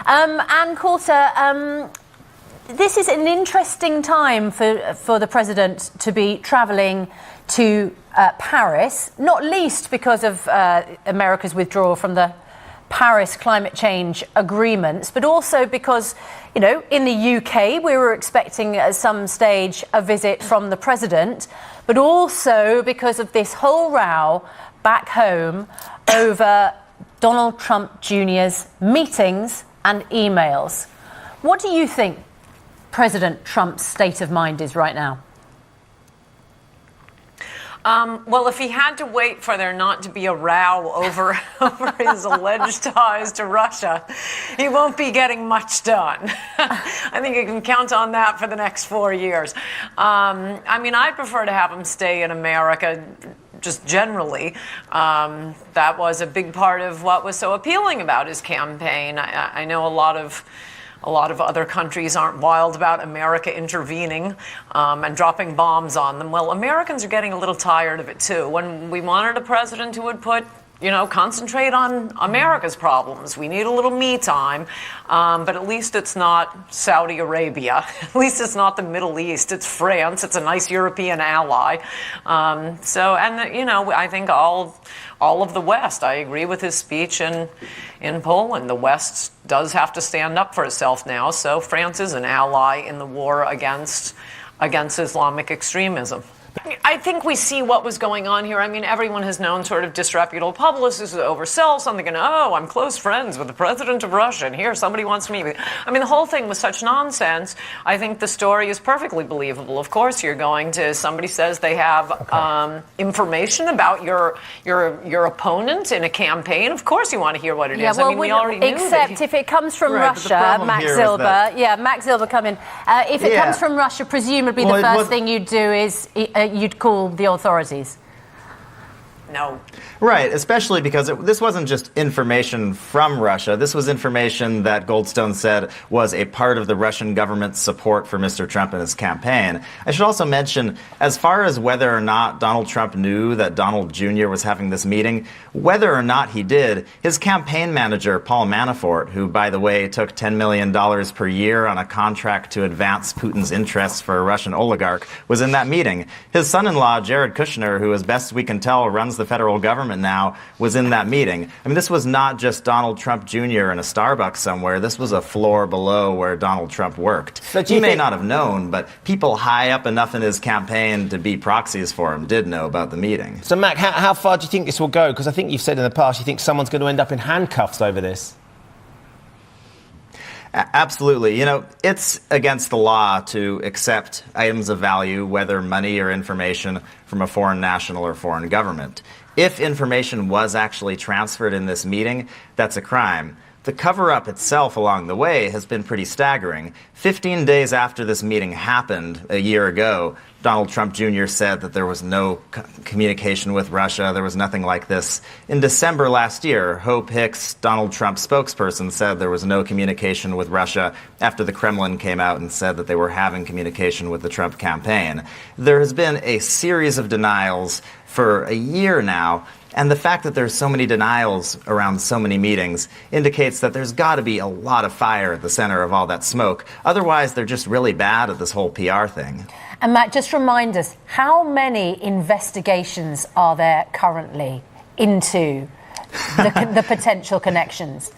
And Coulter, this is an interesting time for the president to be travelling to Paris, not least because of America's withdrawal from the Paris climate change agreements, but also because, you know, in the UK we were expecting at some stage a visit from the president, but also because of this whole row back home over Donald Trump Jr.'s meetings and emails. What do you think President Trump's state of mind is right now? Well, if he had to wait for there not to be a row over his alleged ties to Russia, he won't be getting much done. I think you can count on that for the next 4 years. I mean, I'd prefer to have him stay in America just generally. That was a big part of what was so appealing about his campaign. I know a lot of other countries aren't wild about America intervening and dropping bombs on them. Well, Americans are getting a little tired of it, too. When we wanted a president who would concentrate on America's problems. We need a little me time, but at least it's not Saudi Arabia. At least it's not the Middle East. It's France. It's a nice European ally. I think all of the West, I agree with his speech in Poland. The West does have to stand up for itself now, so France is an ally in the war against Islamic extremism. I think we see what was going on here. I mean, everyone has known sort of disreputable publicists who oversell something and, I'm close friends with the president of Russia, and here somebody wants to meet me. I mean, the whole thing was such nonsense. I think the story is perfectly believable. Of course, somebody says they have information about your opponent in a campaign. Of course you want to hear what it is. Well, I mean, we already knew except if it comes from Russia, Max Zilber. Max Zilber, come in. If it comes from Russia, presumably the first thing you'd do is you'd call the authorities. No. Right, especially because this wasn't just information from Russia. This was information that Goldstone said was a part of the Russian government's support for Mr. Trump and his campaign. I should also mention, as far as whether or not Donald Trump knew that Donald Jr. was having this meeting, whether or not he did, his campaign manager, Paul Manafort, who, by the way, took $10 million per year on a contract to advance Putin's interests for a Russian oligarch, was in that meeting. His son-in-law, Jared Kushner, who, as best we can tell, runs the federal government now, was in that meeting. I mean, this was not just Donald Trump Jr. in a Starbucks somewhere. This was a floor below where Donald Trump worked. He may not have known, but people high up enough in his campaign to be proxies for him did know about the meeting. So, Mac, how far do you think this will go? Because I think you've said in the past you think someone's going to end up in handcuffs over this. Absolutely. It's against the law to accept items of value, whether money or information, from a foreign national or foreign government. If information was actually transferred in this meeting, that's a crime. The cover-up itself along the way has been pretty staggering. 15 days after this meeting happened a year ago, Donald Trump Jr. said that there was no communication with Russia. There was nothing like this. In December last year, Hope Hicks, Donald Trump's spokesperson, said there was no communication with Russia after the Kremlin came out and said that they were having communication with the Trump campaign. There has been a series of denials for a year now. And the fact that there's so many denials around so many meetings indicates that there's got to be a lot of fire at the center of all that smoke. Otherwise, they're just really bad at this whole PR thing. And Matt, just remind us, how many investigations are there currently into the potential connections?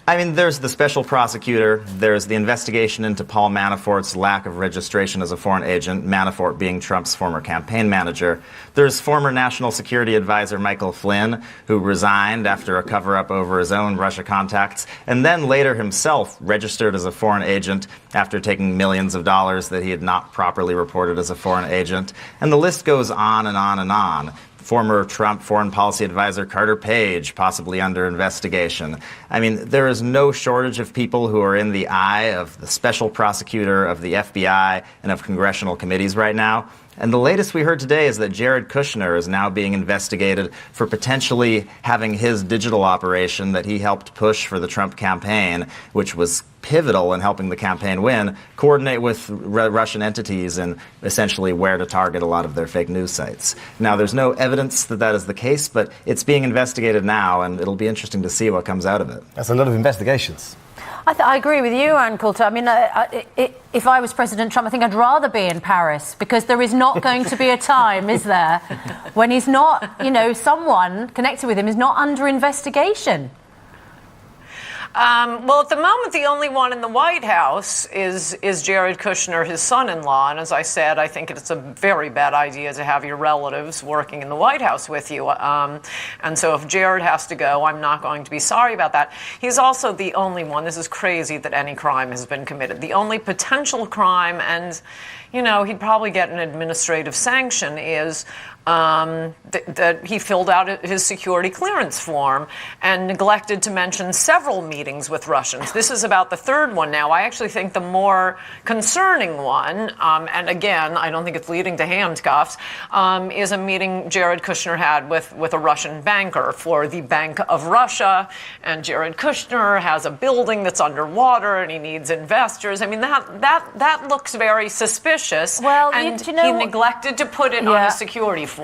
I mean, there's the special prosecutor, there's the investigation into Paul Manafort's lack of registration as a foreign agent, Manafort being Trump's former campaign manager. There's former National Security Advisor Michael Flynn, who resigned after a cover-up over his own Russia contacts, and then later himself registered as a foreign agent after taking millions of dollars that he had not properly reported as a foreign agent. And the list goes on and on and on. Former Trump foreign policy advisor Carter Page, possibly under investigation. I mean, there is no shortage of people who are in the eye of the special prosecutor, of the FBI, and of congressional committees right now. And the latest we heard today is that Jared Kushner is now being investigated for potentially having his digital operation that he helped push for the Trump campaign, which was pivotal in helping the campaign win, coordinate with Russian entities and essentially where to target a lot of their fake news sites. Now, there's no evidence that that is the case, but it's being investigated now, and it'll be interesting to see what comes out of it. That's a lot of investigations. I agree with you, Ann Coulter. I mean, if I was President Trump, I think I'd rather be in Paris, because there is not going to be a time, is there, when he's not, someone connected with him is not under investigation. Well, at the moment, the only one in the White House is Jared Kushner, his son-in-law. And as I said, I think it's a very bad idea to have your relatives working in the White House with you. And so if Jared has to go, I'm not going to be sorry about that. He's also the only one, this is crazy, that any crime has been committed. The only potential crime, and, he'd probably get an administrative sanction, is that he filled out his security clearance form and neglected to mention several meetings with Russians. This is about the third one now. I actually think the more concerning one, and again, I don't think it's leading to handcuffs, is a meeting Jared Kushner had with a Russian banker for the Bank of Russia. And Jared Kushner has a building that's underwater and he needs investors. I mean, that looks very suspicious. Well, and you know, he neglected to put it on a security form.